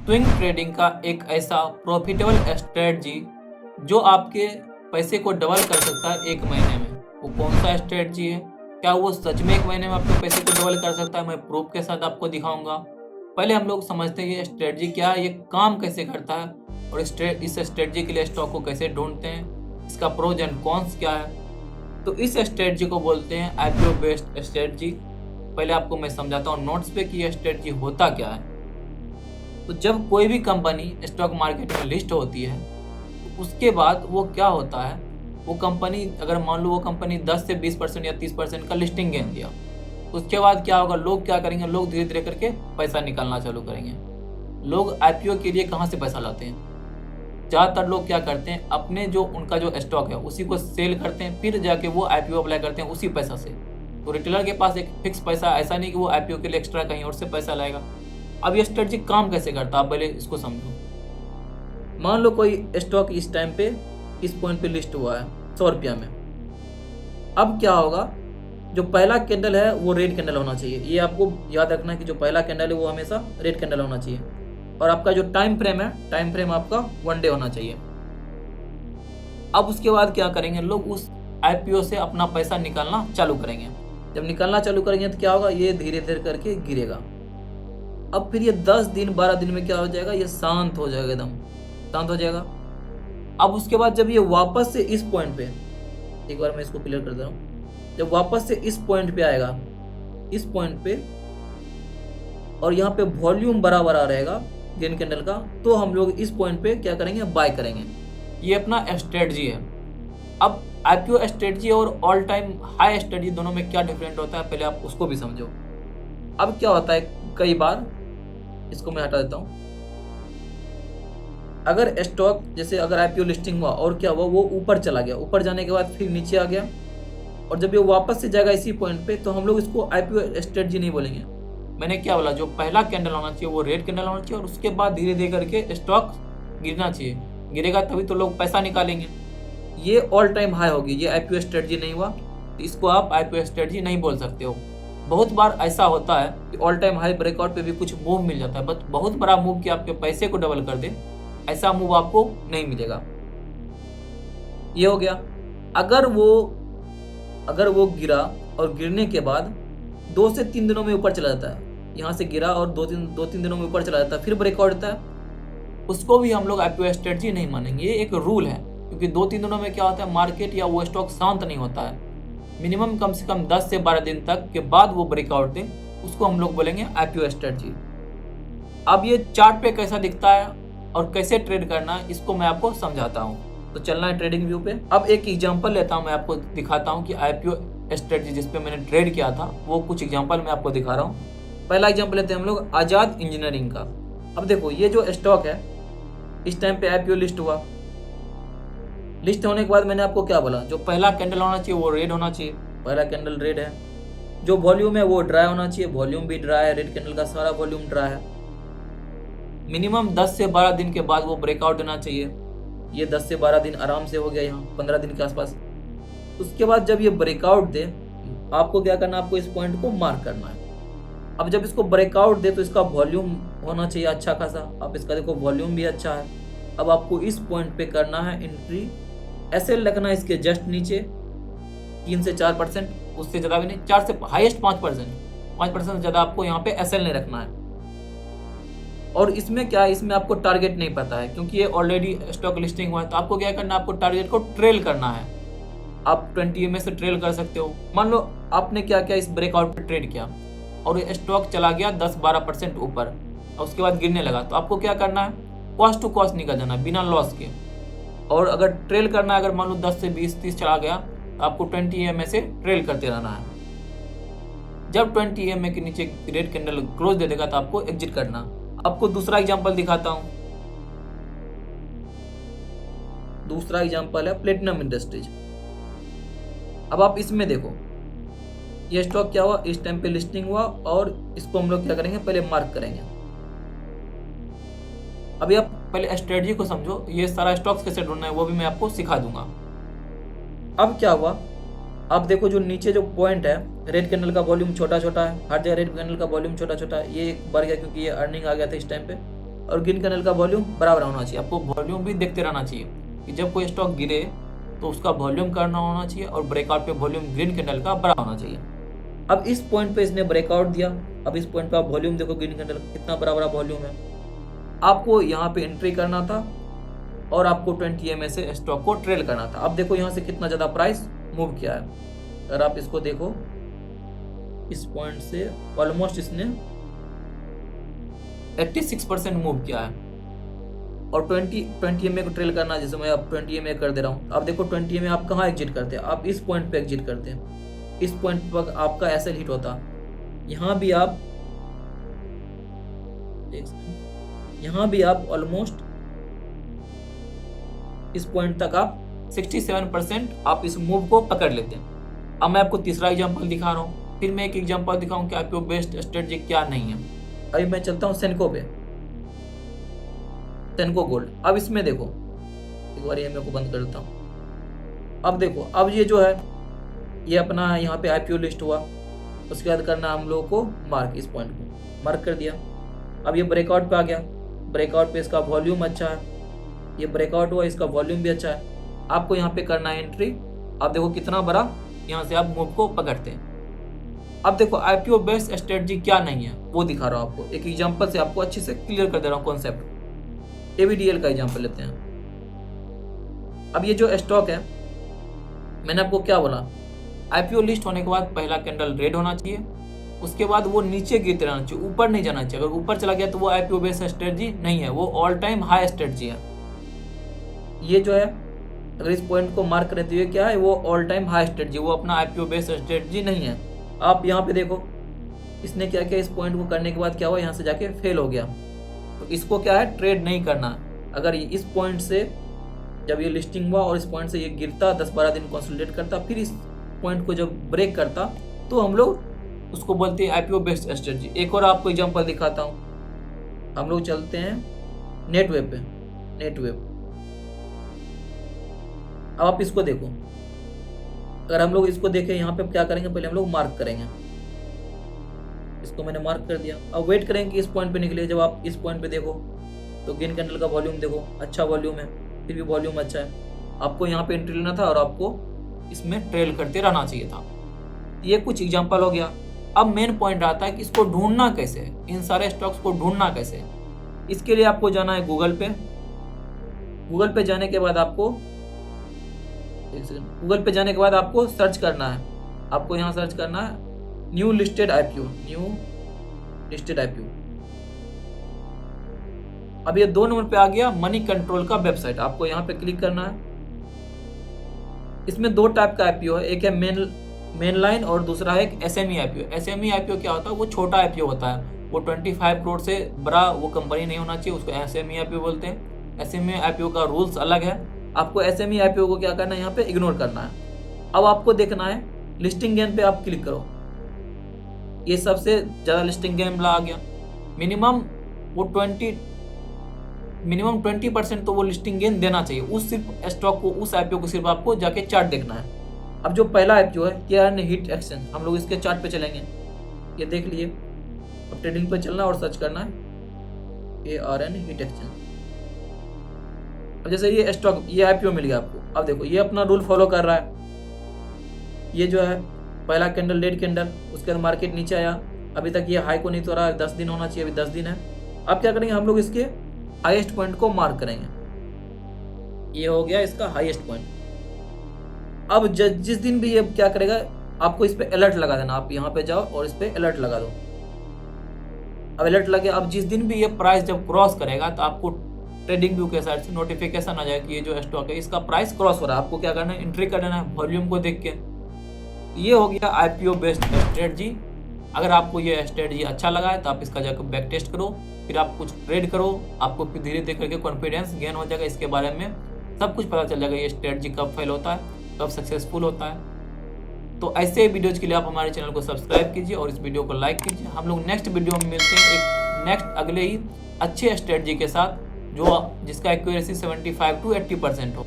Swing trading का एक ऐसा प्रॉफिटेबल स्ट्रेटजी जो आपके पैसे को डबल कर सकता है एक महीने में। वो कौन सा स्ट्रेटजी है? क्या वो सच में एक महीने में आपके पैसे को डबल कर सकता है? मैं प्रूफ के साथ आपको दिखाऊंगा। पहले हम लोग समझते हैं ये स्ट्रेटजी क्या है, ये काम कैसे करता है और इस स्ट्रेटजी के लिए स्टॉक को कैसे ढूंढते हैं, इसका प्रोज एंड कॉन्स क्या है। तो इस स्ट्रेटजी को बोलते हैं आईपीओ बेस्ड स्ट्रेटजी। पहले आपको मैं समझाता हूँ नोट्स पे कि यह स्ट्रेटजी होता क्या है। तो जब कोई भी कंपनी स्टॉक मार्केट में लिस्ट होती है तो उसके बाद वो क्या होता है, वो कंपनी अगर मान लो वो कंपनी 10 से 20% या 30% का लिस्टिंग गेन दिया, उसके बाद क्या होगा, लोग क्या करेंगे, लोग धीरे धीरे करके पैसा निकालना चालू करेंगे। लोग आईपीओ के लिए कहाँ से पैसा लाते हैं? ज़्यादातर लोग क्या करते हैं, अपने जो उनका जो स्टॉक है उसी को सेल करते हैं, फिर जाके वो आईपीओ अप्लाई करते हैं उसी पैसा से। तो रिटेलर के पास एक फिक्स पैसा, ऐसा नहीं कि वो आईपीओ के लिए एक्स्ट्रा कहीं और से पैसा लाएगा। अब ये स्ट्रेटजी काम कैसे करता है आप पहले इसको समझो। मान लो कोई स्टॉक इस टाइम पे इस पॉइंट पे लिस्ट हुआ है 100 रुपया में। अब क्या होगा, जो पहला कैंडल है वो रेड कैंडल होना चाहिए। ये आपको याद रखना है कि जो पहला कैंडल है वो हमेशा रेड कैंडल होना चाहिए। और आपका जो टाइम फ्रेम है, टाइम फ्रेम आपका 1 डे होना चाहिए। अब उसके बाद क्या करेंगे, लोग उस आईपीओ से अपना पैसा निकालना चालू करेंगे। जब निकालना चालू करेंगे तो क्या होगा, ये धीरे धीरे करके गिरेगा। अब फिर ये 10 दिन 12 दिन में क्या हो जाएगा, ये शांत हो जाएगा, एकदम शांत हो जाएगा। अब उसके बाद जब ये वापस से इस पॉइंट पे, एक बार मैं इसको क्लियर कर दे रहा हूँ, जब वापस से इस पॉइंट पे आएगा, इस पॉइंट पे, और यहाँ पे वॉल्यूम बड़ा बड़ा रहेगा ग्रीन कैंडल का, तो हम लोग इस पॉइंट पे क्या करेंगे, बाय करेंगे। ये अपना स्ट्रेटजी है। अब आईपीओ स्ट्रेटजी और ऑल टाइम हाई स्ट्रेटजी दोनों में क्या डिफरेंट होता है, पहले आप उसको भी समझो। अब क्या होता है, कई बार, इसको मैं हटा देता हूँ, अगर स्टॉक जैसे अगर आईपीओ लिस्टिंग हुआ और क्या हुआ, वो ऊपर चला गया, ऊपर जाने के बाद फिर नीचे आ गया, और जब ये वापस से जाएगा इसी पॉइंट पे, तो हम लोग इसको आईपीओ स्ट्रेटजी नहीं बोलेंगे। मैंने क्या बोला, जो पहला कैंडल होना चाहिए वो रेड कैंडल होना चाहिए, और उसके बाद धीरे धीरे करके स्टॉक गिरना चाहिए। गिरेगा तभी तो लोग पैसा निकालेंगे। ये ऑल टाइम हाई होगी, ये आईपीओ स्ट्रेटजी नहीं हुआ, तो इसको आप आईपीओ स्ट्रेटजी नहीं बोल सकते हो। बहुत बार ऐसा होता है कि ऑल टाइम हाई ब्रेकआउट पे भी कुछ मूव मिल जाता है, बट बहुत बड़ा मूव कि आपके पैसे को डबल कर दे, ऐसा मूव आपको नहीं मिलेगा। ये हो गया। अगर वो गिरा और गिरने के बाद 2 से 3 दिनों में ऊपर चला जाता है, यहाँ से गिरा और 2-3 दिनों में ऊपर चला जाता है, फिर ब्रेकआउट होता है, उसको भी हम लोग आईपीओ स्ट्रेटजी नहीं मानेंगे। ये एक रूल है, क्योंकि 2-3 दिनों में क्या होता है, मार्केट या वो स्टॉक शांत नहीं होता है। मिनिमम कम से कम 10 से 12 दिन तक के बाद वो ब्रेकआउट दे, उसको हम लोग बोलेंगे आईपीओ स्ट्रेटजी। अब ये चार्ट पे कैसा दिखता है और कैसे ट्रेड करना है, इसको मैं आपको समझाता हूँ। तो चलना है ट्रेडिंग व्यू पे। अब एक एग्जांपल लेता हूँ, मैं आपको दिखाता हूँ कि आईपीओ स्ट्रेटजी जिस पे मैंने ट्रेड किया था, वो कुछ एग्जांपल मैं आपको दिखा रहा हूँ। पहला एग्जांपल लेते हैं हम लोग आजाद इंजीनियरिंग का। अब देखो, ये जो स्टॉक है इस टाइम पे आईपीओ लिस्ट हुआ। लिस्ट होने के बाद मैंने आपको क्या बोला, जो पहला कैंडल होना चाहिए वो रेड होना चाहिए, पहला कैंडल रेड है। जो वॉल्यूम है वो ड्राई होना चाहिए, वॉल्यूम भी ड्राई है, रेड कैंडल का सारा वॉल्यूम ड्राई है। मिनिमम 10 से 12 दिन के बाद वो ब्रेकआउट देना चाहिए। ये 10 से 12 दिन आराम से हो गया, यहाँ 15 दिन के आसपास। उसके बाद जब ये ब्रेकआउट दे, आपको क्या करना है, आपको इस पॉइंट को मार्क करना है। अब जब इसको ब्रेकआउट दे तो इसका वॉल्यूम होना चाहिए अच्छा खासा। अब इसका देखो वॉल्यूम भी अच्छा है। अब आपको इस पॉइंट पे करना है एंट्री। एसएल रखना है इसके जस्ट नीचे 3 से 4%, उससे ज़्यादा भी नहीं, 4 से हाईएस्ट 5% से ज़्यादा आपको यहाँ पे एसएल नहीं रखना है। और इसमें क्या है, इसमें आपको टारगेट नहीं पता है, क्योंकि ये ऑलरेडी स्टॉक लिस्टिंग हुआ है। तो आपको क्या करना है, आपको टारगेट को ट्रेल करना है। आप 20 EMA से ट्रेल कर सकते हो। मान लो आपने क्या किया, इस ब्रेकआउट पे ट्रेड किया और ये स्टॉक चला गया 10-12% ऊपर और उसके बाद गिरने लगा, तो आपको क्या करना है, कॉस्ट टू कॉस्ट निकल जाना बिना लॉस के। और अगर ट्रेल करना है, अगर मान लो 10 से 20-30 चला गया, तो आपको 20 EMA से ट्रेल करते रहना है। जब 20 EMA के नीचे रेड कैंडल क्लोज दे देगा तो आपको एग्जिट करना। आपको दूसरा एग्जांपल दिखाता हूं। दूसरा एग्जांपल है प्लेटिनम इंडस्ट्रीज। अब आप इसमें देखो, ये स्टॉक क्या हुआ, इस टाइम पे लिस्टिंग हुआ और इसको हम लोग क्या करेंगे, पहले मार्क करेंगे। अभी आप पहले स्ट्रेटजी को समझो, ये सारा स्टॉक्स कैसे ढूंढना है वो भी मैं आपको सिखा दूंगा। अब क्या हुआ, अब देखो जो नीचे जो पॉइंट है, रेड कैंडल का वॉल्यूम छोटा छोटा है, हर जगह रेड कैंडल का वॉल्यूम छोटा छोटा है। ये बढ़ गया क्योंकि ये अर्निंग आ गया था इस टाइम पे। और ग्रीन कैंडल का वॉल्यूम बराबर होना चाहिए। आपको वॉल्यूम भी देखते रहना चाहिए कि जब कोई स्टॉक गिरे तो उसका वॉल्यूम करना होना चाहिए और ब्रेकआउट पे वॉल्यूम ग्रीन कैंडल का बड़ा होना चाहिए। अब इस पॉइंट पे इसने ब्रेकआउट दिया। अब इस पॉइंट पे आप वॉल्यूम देखो ग्रीन कैंडल का कितना बड़ा बड़ा वॉल्यूम है। आपको यहाँ पे एंट्री करना था और आपको 20 EMA से स्टॉक को ट्रेल करना था। अब देखो यहाँ से कितना ज़्यादा प्राइस मूव किया है। अगर आप इसको देखो इस पॉइंट से ऑलमोस्ट इसने 86% मूव किया है और 20 EMA को ट्रेल करना, जैसे मैं अब 20 EMA कर दे रहा हूँ। अब देखो 20 EMA आप कहाँ एग्जिट करते हैं, आप इस पॉइंट पे एग्जिट करते हैं। इस पॉइंट पर आपका SL हिट होता, यहाँ भी आप ऑलमोस्ट इस पॉइंट तक आप 67% आप इस मूव को पकड़ लेते हैं। अब मैं आपको तीसरा एग्जांपल दिखा रहा हूँ, फिर मैं एक एग्जांपल दिखाऊं कि IPO बेस्ड स्ट्रेटजी क्या नहीं है। अभी मैं चलता हूँ सेनको पे, सेनको गोल्ड। अब इसमें देखो एक बार EMA को बंद कर देता हूँ। अब देखो, अब ये जो है ये अपना यहाँ पे IPO लिस्ट हुआ, उसके बाद करना हम लोगों को मार्क, इस पॉइंट को मार्क कर दिया। अब ये ब्रेकआउट पे आ गया, ब्रेकआउट पे इसका वॉल्यूम अच्छा है, ये ब्रेकआउट हुआ, इसका वॉल्यूम भी अच्छा है। आपको यहाँ पे करना है एंट्री। आप देखो कितना बड़ा यहाँ से आप मूव को पकड़ते हैं। अब देखो IPO बेस्ड स्ट्रेटजी क्या नहीं है वो दिखा रहा हूँ आपको, एक एग्जांपल से आपको अच्छे से क्लियर कर दे रहा हूँ कॉन्सेप्ट। ABDL का एग्जांपल लेते हैं। अब ये जो स्टॉक है, मैंने आपको क्या बोला, IPO लिस्ट होने के बाद पहला कैंडल रेड होना चाहिए, उसके बाद वो नीचे गिरते रहना चाहिए, ऊपर नहीं जाना चाहिए। अगर ऊपर चला गया तो वो IPO बेस्ड स्ट्रेटजी नहीं है, वो ऑल टाइम हाई स्ट्रेटजी है। ये जो है अगर इस पॉइंट को मार्क करते हुए क्या है, वो ऑल टाइम हाई स्ट्रेटजी, वो अपना IPO बेस्ड स्ट्रेटजी नहीं है। आप यहाँ पे देखो इसने क्या किया, इस पॉइंट को करने के बाद क्या हुआ, यहाँ से जाके फेल हो गया। तो इसको क्या है, ट्रेड नहीं करना। अगर इस पॉइंट से जब ये लिस्टिंग हुआ और इस पॉइंट से ये गिरता, 10-12 दिन कंसोलिडेट करता, फिर इस पॉइंट को जब ब्रेक करता, तो हम लोग उसको बोलते हैं IPO बेस्ड स्ट्रेटजी। एक और आपको एग्जांपल दिखाता हूँ। हम लोग चलते हैं नेटवेब पे, नेटवेब। अब आप इसको देखो, अगर हम लोग इसको देखें, यहाँ पे क्या करेंगे, पहले हम लोग मार्क करेंगे। इसको मैंने मार्क कर दिया। अब वेट करेंगे कि इस पॉइंट पे निकले। जब आप इस पॉइंट पे देखो तो ग्रीन कैंडल का वॉल्यूम देखो, अच्छा वॉल्यूम है, फिर भी वॉल्यूम अच्छा है। आपको यहाँ पे एंट्री लेना था और आपको इसमें ट्रेल करते रहना चाहिए था। ये कुछ एग्जाम्पल हो गया। अब मेन पॉइंट आता है कि इसको ढूंढना कैसे है, इन सारे स्टॉक्स को ढूंढना कैसे है। इसके लिए आपको जाना है गूगल पे। गूगल पे जाने के बाद आपको सर्च करना है। आपको यहाँ सर्च करना है new listed IPO, new listed IPO। अब ये 2 नंबर पे आ गया मनी कंट्रोल का वेबसाइट। आपको यहाँ पे क्लिक करना है। इसमें 2 टाइप का IPO है, एक है मेन लाइन और दूसरा है एक SME IPO। SME IPO क्या होता है, वो छोटा IPO होता है, वो 25 करोड़ से बड़ा वो कंपनी नहीं होना चाहिए, उसको SME IPO बोलते हैं। SME IPO का रूल्स अलग है। आपको SME IPO को क्या करना है, यहाँ पे इग्नोर करना है। अब आपको देखना है लिस्टिंग गेन पे आप क्लिक करो। ये सबसे ज़्यादा लिस्टिंग गेन आ गया। मिनिमम 20% तो वो लिस्टिंग गेन देना चाहिए। उस सिर्फ स्टॉक को, उस IPO को सिर्फ आपको जाके चार्ट देखना है। अब जो पहला IPO है KRN हिट एक्सचेंज, हम लोग इसके चार्ट पे चलेंगे। ये देख लिए। अब ट्रेडिंग पे चलना और सर्च करना है KRN हिट एक्सचेंज। अब जैसे ये स्टॉक, ये IPO मिल गया आपको। अब देखो ये अपना रूल फॉलो कर रहा है। ये जो है पहला कैंडल रेड कैंडल, उसके बाद मार्केट नीचे आया। अभी तक ये हाई को नहीं तोड़ा, 10 दिन होना चाहिए, अभी 10 दिन है। अब क्या करेंगे, हम लोग इसके हाईएस्ट पॉइंट को मार्क करेंगे। ये हो गया इसका हाईएस्ट पॉइंट। अब जिस दिन भी ये क्या करेगा, आपको इस पे अलर्ट लगा देना। आप यहाँ पे जाओ और इस पे अलर्ट लगा दो। अब अलर्ट लगे, अब जिस दिन भी ये प्राइस जब क्रॉस करेगा तो आपको ट्रेडिंग व्यू के साइड से नोटिफिकेशन आ जाए कि ये जो स्टॉक है इसका प्राइस क्रॉस हो रहा है। आपको क्या करना है, एंट्री कर देना है वॉल्यूम को देख के। ये हो गया IPO बेस्ड स्ट्रेटजी। अगर आपको ये स्ट्रेटजी अच्छा लगा है तो आप इसका जाकर बैक टेस्ट करो, फिर आप कुछ ट्रेड करो। आपको फिर धीरे धीरे करके कॉन्फिडेंस गेन हो जाएगा, इसके बारे में सब कुछ पता चल जाएगा। ये स्ट्रेटजी कब फेल होता है, कब सक्सेसफुल होता है। तो ऐसे वीडियोज़ के लिए आप हमारे चैनल को सब्सक्राइब कीजिए और इस वीडियो को लाइक कीजिए। हम लोग नेक्स्ट वीडियो में मिलते हैं एक नेक्स्ट अगले ही अच्छे स्ट्रेटजी के साथ, जो जिसका एक्यूरेसी 75 to 80% हो।